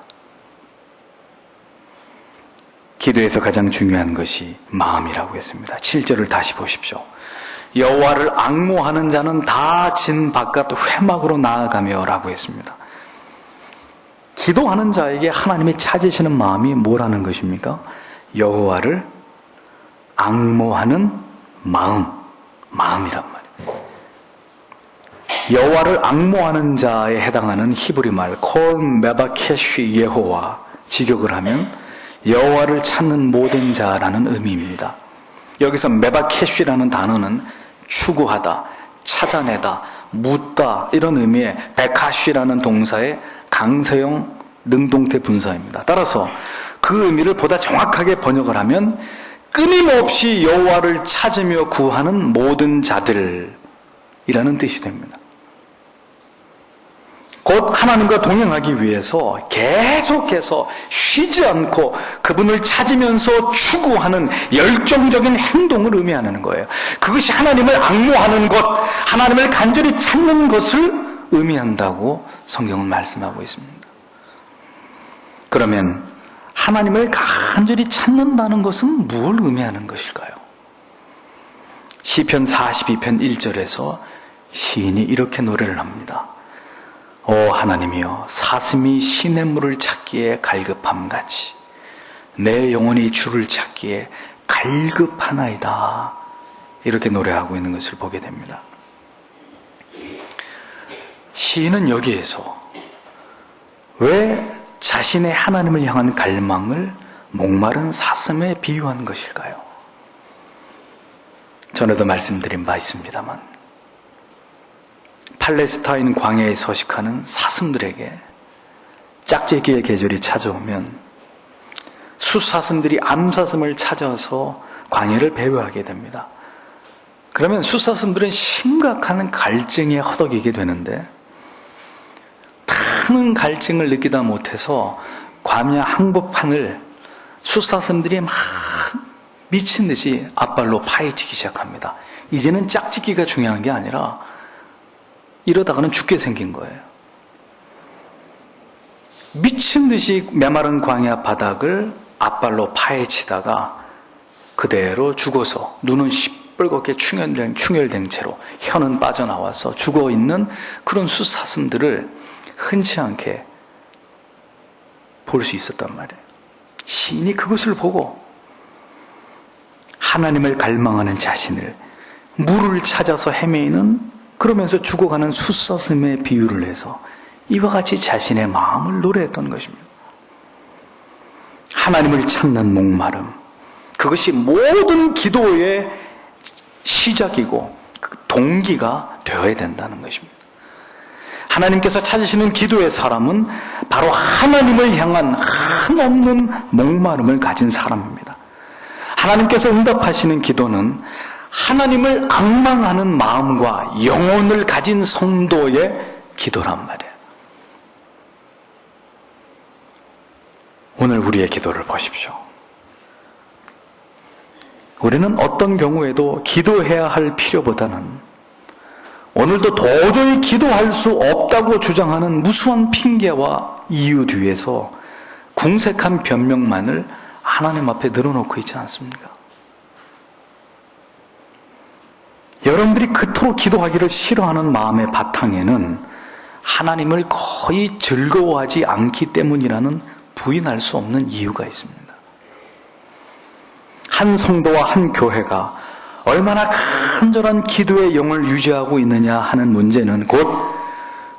기도에서 가장 중요한 것이 마음이라고 했습니다. 7절을 다시 보십시오. 여호와를 앙모하는 자는 다 진 바깥 회막으로 나아가며 라고 했습니다. 기도하는 자에게 하나님이 찾으시는 마음이 뭐라는 것입니까? 여호와를 앙모하는 마음이란 말이에요. 여호와를 앙모하는 자에 해당하는 히브리 말 콜 메바케쉬 예호와 직역을 하면 여호와를 찾는 모든 자라는 의미입니다. 여기서 메바케쉬라는 단어는 추구하다, 찾아내다, 묻다 이런 의미의 베카쉬라는 동사의 강세형 능동태 분사입니다. 따라서 그 의미를 보다 정확하게 번역을 하면 끊임없이 여호와를 찾으며 구하는 모든 자들이라는 뜻이 됩니다. 곧 하나님과 동행하기 위해서 계속해서 쉬지 않고 그분을 찾으면서 추구하는 열정적인 행동을 의미하는 거예요. 그것이 하나님을 앙모하는 것, 하나님을 간절히 찾는 것을 의미한다고 성경은 말씀하고 있습니다. 그러면 하나님을 간절히 찾는다는 것은 뭘 의미하는 것일까요? 시편 42편 1절에서 시인이 이렇게 노래를 합니다. 오 하나님이여 사슴이 시냇물을 찾기에 갈급함같이 내 영혼이 주를 찾기에 갈급하나이다. 이렇게 노래하고 있는 것을 보게 됩니다. 시인은 여기에서 왜 자신의 하나님을 향한 갈망을 목마른 사슴에 비유한 것일까요? 전에도 말씀드린 바 있습니다만 팔레스타인 광야에 서식하는 사슴들에게 짝짓기의 계절이 찾아오면 숫사슴들이 암사슴을 찾아서 광야를 배회하게 됩니다. 그러면 숫사슴들은 심각한 갈증에 허덕이게 되는데 큰 갈증을 느끼다 못해서 광야 항복판을 숫사슴들이 막 미친 듯이 앞발로 파헤치기 시작합니다. 이제는 짝짓기가 중요한 게 아니라 이러다가는 죽게 생긴 거예요. 미친 듯이 메마른 광야 바닥을 앞발로 파헤치다가 그대로 죽어서 눈은 시뻘겋게 충혈된 채로 혀는 빠져나와서 죽어있는 그런 숫사슴들을 흔치 않게 볼 수 있었단 말이에요. 시인이 그것을 보고 하나님을 갈망하는 자신을 물을 찾아서 헤매이는 그러면서 죽어가는 숫사슴의 비유를 해서 이와 같이 자신의 마음을 노래했던 것입니다. 하나님을 찾는 목마름, 그것이 모든 기도의 시작이고 동기가 되어야 된다는 것입니다. 하나님께서 찾으시는 기도의 사람은 바로 하나님을 향한 한없는 목마름을 가진 사람입니다. 하나님께서 응답하시는 기도는 하나님을 앙망하는 마음과 영혼을 가진 성도의 기도란 말이에요. 오늘 우리의 기도를 보십시오. 우리는 어떤 경우에도 기도해야 할 필요보다는 오늘도 도저히 기도할 수 없다고 주장하는 무수한 핑계와 이유 뒤에서 궁색한 변명만을 하나님 앞에 늘어놓고 있지 않습니까? 여러분들이 그토록 기도하기를 싫어하는 마음의 바탕에는 하나님을 거의 즐거워하지 않기 때문이라는 부인할 수 없는 이유가 있습니다. 한 성도와 한 교회가 얼마나 간절한 기도의 영을 유지하고 있느냐 하는 문제는 곧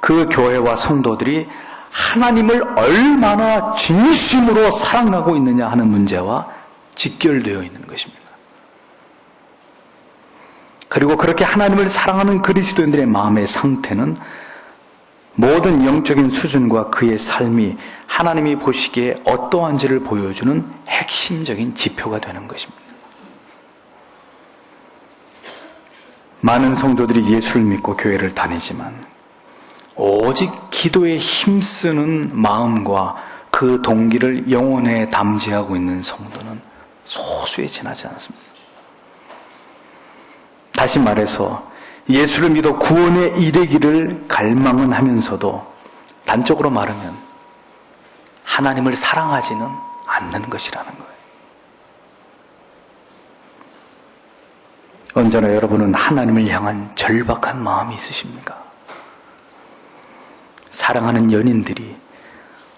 그 교회와 성도들이 하나님을 얼마나 진심으로 사랑하고 있느냐 하는 문제와 직결되어 있는 것입니다. 그리고 그렇게 하나님을 사랑하는 그리스도인들의 마음의 상태는 모든 영적인 수준과 그의 삶이 하나님이 보시기에 어떠한지를 보여주는 핵심적인 지표가 되는 것입니다. 많은 성도들이 예수를 믿고 교회를 다니지만 오직 기도에 힘쓰는 마음과 그 동기를 영혼에 담지하고 있는 성도는 소수에 지나지 않습니다. 다시 말해서 예수를 믿어 구원에 이르기를 갈망은 하면서도 단적으로 말하면 하나님을 사랑하지는 않는 것이라는 거예요. 언제나 여러분은 하나님을 향한 절박한 마음이 있으십니까? 사랑하는 연인들이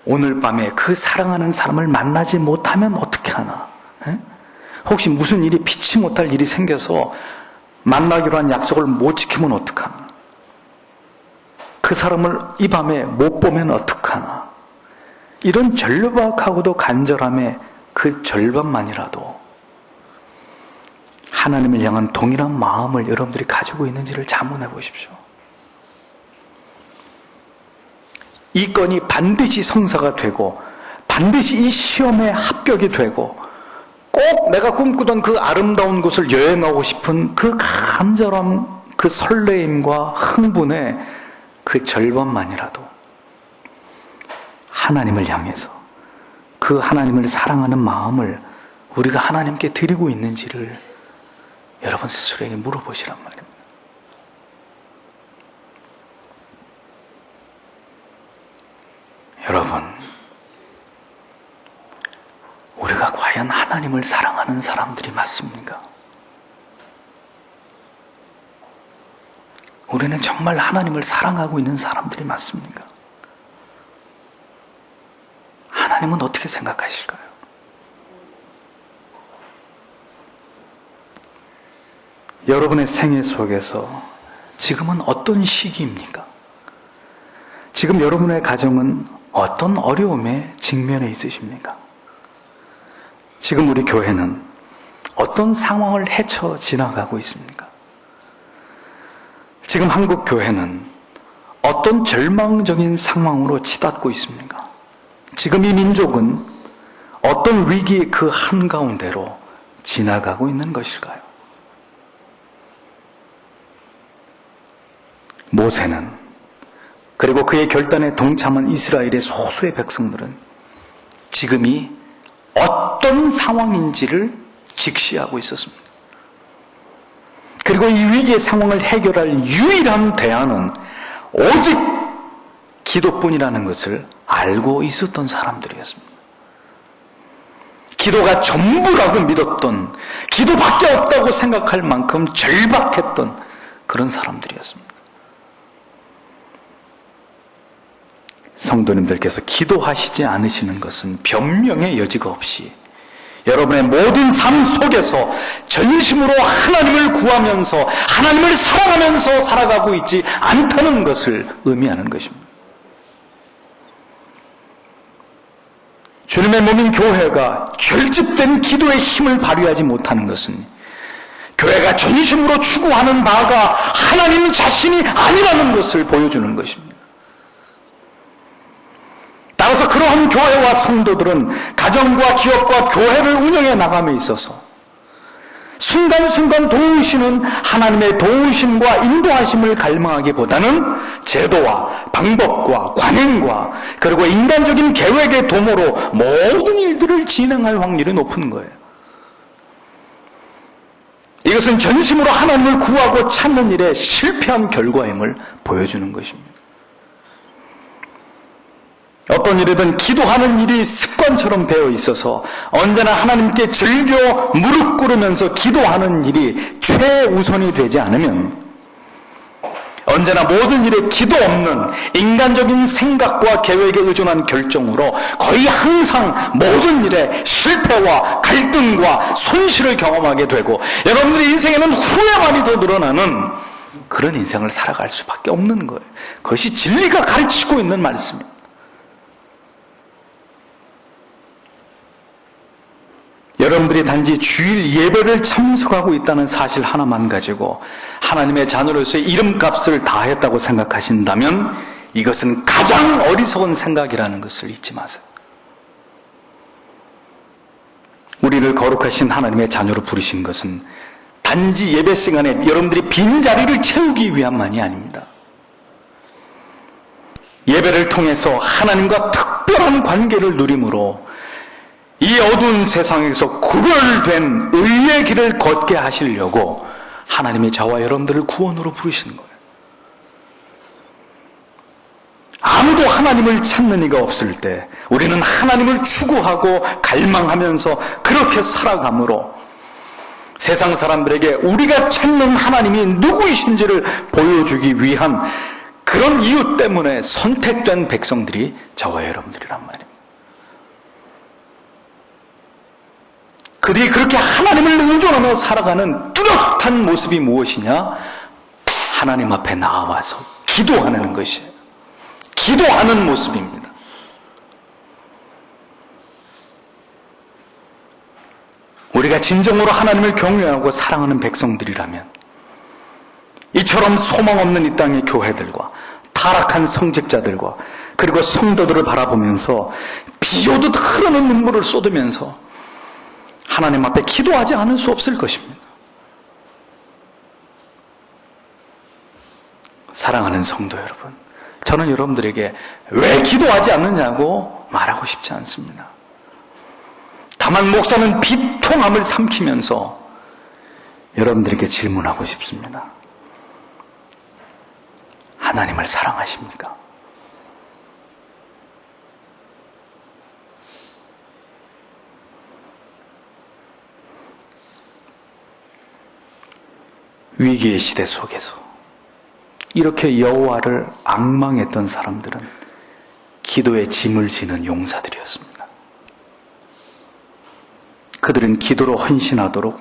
오늘 밤에 그 사랑하는 사람을 만나지 못하면 어떻게 하나? 혹시 무슨 일이 피치 못할 일이 생겨서 만나기로 한 약속을 못 지키면 어떡하나? 그 사람을 이 밤에 못 보면 어떡하나? 이런 절박하고도 간절함의 그 절반만이라도 하나님을 향한 동일한 마음을 여러분들이 가지고 있는지를 자문해 보십시오. 이 건이 반드시 성사가 되고 반드시 이 시험에 합격이 되고 꼭 내가 꿈꾸던 그 아름다운 곳을 여행하고 싶은 그 간절함, 그 설레임과 흥분의 그 절반만이라도 하나님을 향해서 그 하나님을 사랑하는 마음을 우리가 하나님께 드리고 있는지를 여러분 스스로에게 물어보시란 말입니다. 여러분, 우리가 과연 하나님을 사랑하는 사람들이 맞습니까? 우리는 정말 하나님을 사랑하고 있는 사람들이 맞습니까? 하나님은 어떻게 생각하실까요? 여러분의 생애 속에서 지금은 어떤 시기입니까? 지금 여러분의 가정은 어떤 어려움에 직면해 있으십니까? 지금 우리 교회는 어떤 상황을 헤쳐 지나가고 있습니까? 지금 한국 교회는 어떤 절망적인 상황으로 치닫고 있습니까? 지금 이 민족은 어떤 위기의 그 한가운데로 지나가고 있는 것일까요? 모세는 그리고 그의 결단에 동참한 이스라엘의 소수의 백성들은 지금이 어떤 상황인지를 직시하고 있었습니다. 그리고 이 위기의 상황을 해결할 유일한 대안은 오직 기도뿐이라는 것을 알고 있었던 사람들이었습니다. 기도가 전부라고 믿었던, 기도밖에 없다고 생각할 만큼 절박했던 그런 사람들이었습니다. 성도님들께서 기도하시지 않으시는 것은 변명의 여지가 없이 여러분의 모든 삶 속에서 전심으로 하나님을 구하면서 하나님을 사랑하면서 살아가고 있지 않다는 것을 의미하는 것입니다. 주님의 몸인 교회가 결집된 기도의 힘을 발휘하지 못하는 것은 교회가 전심으로 추구하는 바가 하나님 자신이 아니라는 것을 보여주는 것입니다. 따라서 그러한 교회와 성도들은 가정과 기업과 교회를 운영해 나감에 있어서 순간순간 도우시는 하나님의 도우심과 인도하심을 갈망하기보다는 제도와 방법과 관행과 그리고 인간적인 계획의 도모로 모든 일들을 진행할 확률이 높은 거예요. 이것은 전심으로 하나님을 구하고 찾는 일에 실패한 결과임을 보여주는 것입니다. 어떤 일이든 기도하는 일이 습관처럼 되어 있어서 언제나 하나님께 즐겨 무릎 꿇으면서 기도하는 일이 최우선이 되지 않으면 언제나 모든 일에 기도 없는 인간적인 생각과 계획에 의존한 결정으로 거의 항상 모든 일에 실패와 갈등과 손실을 경험하게 되고 여러분들의 인생에는 후회만이 더 늘어나는 그런 인생을 살아갈 수밖에 없는 거예요. 그것이 진리가 가르치고 있는 말씀입니다. 여러분들이 단지 주일 예배를 참석하고 있다는 사실 하나만 가지고 하나님의 자녀로서의 이름값을 다했다고 생각하신다면 이것은 가장 어리석은 생각이라는 것을 잊지 마세요. 우리를 거룩하신 하나님의 자녀로 부르신 것은 단지 예배 시간에 여러분들이 빈자리를 채우기 위함만이 아닙니다. 예배를 통해서 하나님과 특별한 관계를 누림으로 이 어두운 세상에서 구별된 의의 길을 걷게 하시려고 하나님이 저와 여러분들을 구원으로 부르시는 거예요. 아무도 하나님을 찾는 이가 없을 때 우리는 하나님을 추구하고 갈망하면서 그렇게 살아가므로 세상 사람들에게 우리가 찾는 하나님이 누구이신지를 보여주기 위한 그런 이유 때문에 선택된 백성들이 저와 여러분들이란 말이에요. 그들이 그렇게 하나님을 의존하며 살아가는 뚜렷한 모습이 무엇이냐? 하나님 앞에 나와서 기도하는 것이에요. 기도하는 모습입니다. 우리가 진정으로 하나님을 경외하고 사랑하는 백성들이라면 이처럼 소망 없는 이 땅의 교회들과 타락한 성직자들과 그리고 성도들을 바라보면서 비오듯 흐르는 눈물을 쏟으면서 하나님 앞에 기도하지 않을 수 없을 것입니다. 사랑하는 성도 여러분, 저는 여러분들에게 왜 기도하지 않느냐고 말하고 싶지 않습니다. 다만 목사는 비통함을 삼키면서 여러분들에게 질문하고 싶습니다. 하나님을 사랑하십니까? 위기의 시대 속에서 이렇게 여호와를 앙망했던 사람들은 기도의 짐을 지는 용사들이었습니다. 그들은 기도로 헌신하도록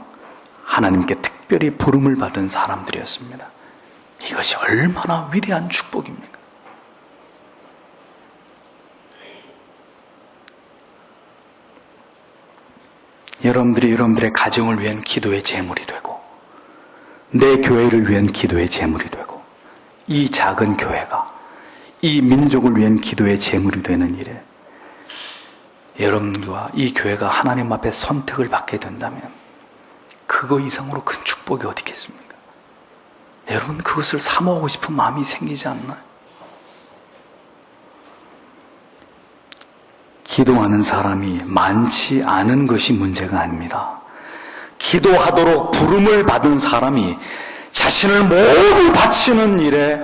하나님께 특별히 부름을 받은 사람들이었습니다. 이것이 얼마나 위대한 축복입니까? 여러분들이 여러분들의 가정을 위한 기도의 제물이 되고 내 교회를 위한 기도의 제물이 되고 이 작은 교회가 이 민족을 위한 기도의 제물이 되는 일에 여러분과 이 교회가 하나님 앞에 선택을 받게 된다면 그거 이상으로 큰 축복이 어디 있겠습니까? 여러분 그것을 사모하고 싶은 마음이 생기지 않나요? 기도하는 사람이 많지 않은 것이 문제가 아닙니다. 기도하도록 부름을 받은 사람이 자신을 모두 바치는 일에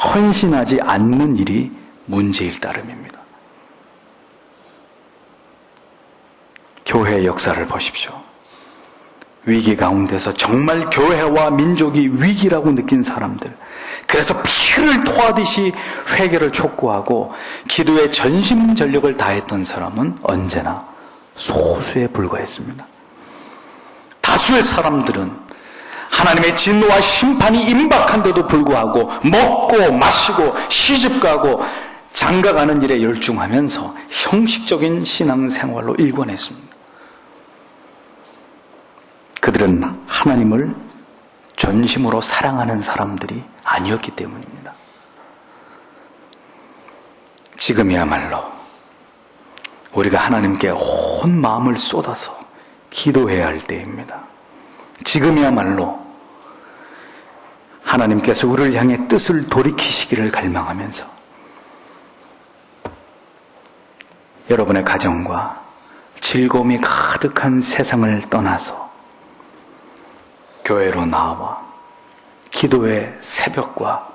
헌신하지 않는 일이 문제일 따름입니다. 교회의 역사를 보십시오. 위기 가운데서 정말 교회와 민족이 위기라고 느낀 사람들, 그래서 피를 토하듯이 회개를 촉구하고 기도에 전심전력을 다했던 사람은 언제나 소수에 불과했습니다. 다수의 사람들은 하나님의 진노와 심판이 임박한데도 불구하고 먹고 마시고 시집가고 장가가는 일에 열중하면서 형식적인 신앙생활로 일관했습니다. 그들은 하나님을 전심으로 사랑하는 사람들이 아니었기 때문입니다. 지금이야말로 우리가 하나님께 온 마음을 쏟아서 기도해야 할 때입니다. 지금이야말로 하나님께서 우리를 향해 뜻을 돌이키시기를 갈망하면서 여러분의 가정과 즐거움이 가득한 세상을 떠나서 교회로 나와 기도의 새벽과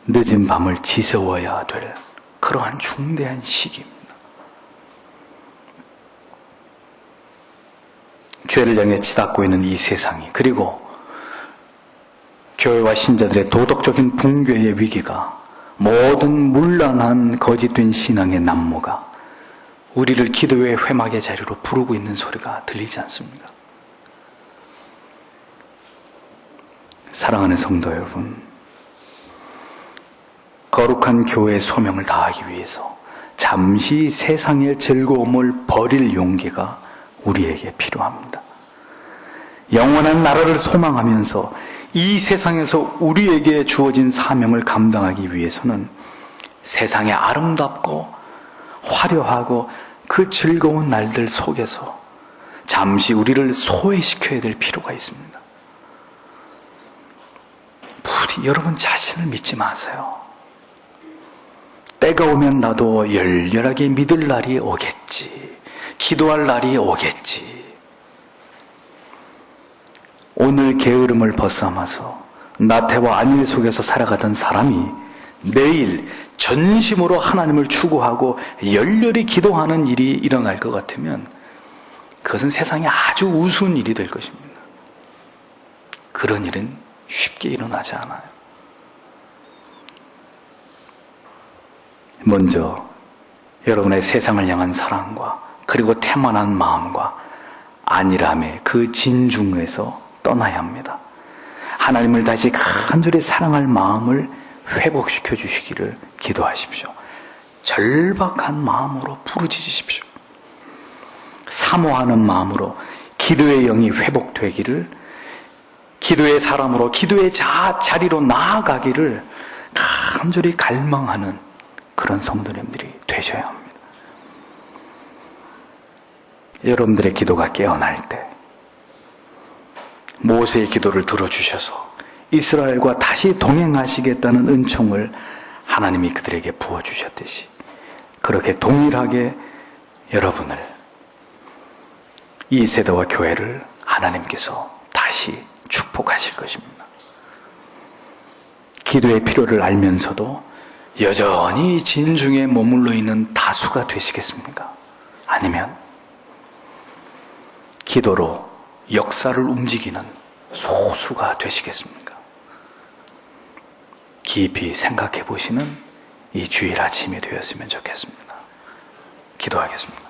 늦은 밤을 지새워야 될 그러한 중대한 시기입니다. 죄를 향해 치닫고 있는 이 세상이, 그리고 교회와 신자들의 도덕적인 붕괴의 위기가, 모든 문란한 거짓된 신앙의 난무가 우리를 기도의 회막의 자리로 부르고 있는 소리가 들리지 않습니다. 사랑하는 성도 여러분, 거룩한 교회의 소명을 다하기 위해서 잠시 세상의 즐거움을 버릴 용기가 우리에게 필요합니다. 영원한 나라를 소망하면서 이 세상에서 우리에게 주어진 사명을 감당하기 위해서는 세상의 아름답고 화려하고 그 즐거운 날들 속에서 잠시 우리를 소외시켜야 될 필요가 있습니다. 부디 여러분 자신을 믿지 마세요. 때가 오면 나도 열렬하게 믿을 날이 오겠지. 기도할 날이 오겠지. 오늘 게으름을 벗삼아서 나태와 안일 속에서 살아가던 사람이 내일 전심으로 하나님을 추구하고 열렬히 기도하는 일이 일어날 것 같으면 그것은 세상에 아주 우스운 일이 될 것입니다. 그런 일은 쉽게 일어나지 않아요. 먼저 여러분의 세상을 향한 사랑과 그리고 태만한 마음과 안일함의 그 진중에서 떠나야 합니다. 하나님을 다시 간절히 사랑할 마음을 회복시켜 주시기를 기도하십시오. 절박한 마음으로 부르짖으십시오. 사모하는 마음으로 기도의 영이 회복되기를, 기도의 사람으로 기도의 자리로 나아가기를 간절히 갈망하는 그런 성도님들이 되셔야 합니다. 여러분들의 기도가 깨어날 때 모세의 기도를 들어주셔서 이스라엘과 다시 동행하시겠다는 은총을 하나님이 그들에게 부어주셨듯이 그렇게 동일하게 여러분을, 이 세대와 교회를 하나님께서 다시 축복하실 것입니다. 기도의 필요를 알면서도 여전히 진중에 머물러 있는 다수가 되시겠습니까? 아니면 기도로 역사를 움직이는 소수가 되시겠습니까? 깊이 생각해 보시는 이 주일 아침이 되었으면 좋겠습니다. 기도하겠습니다.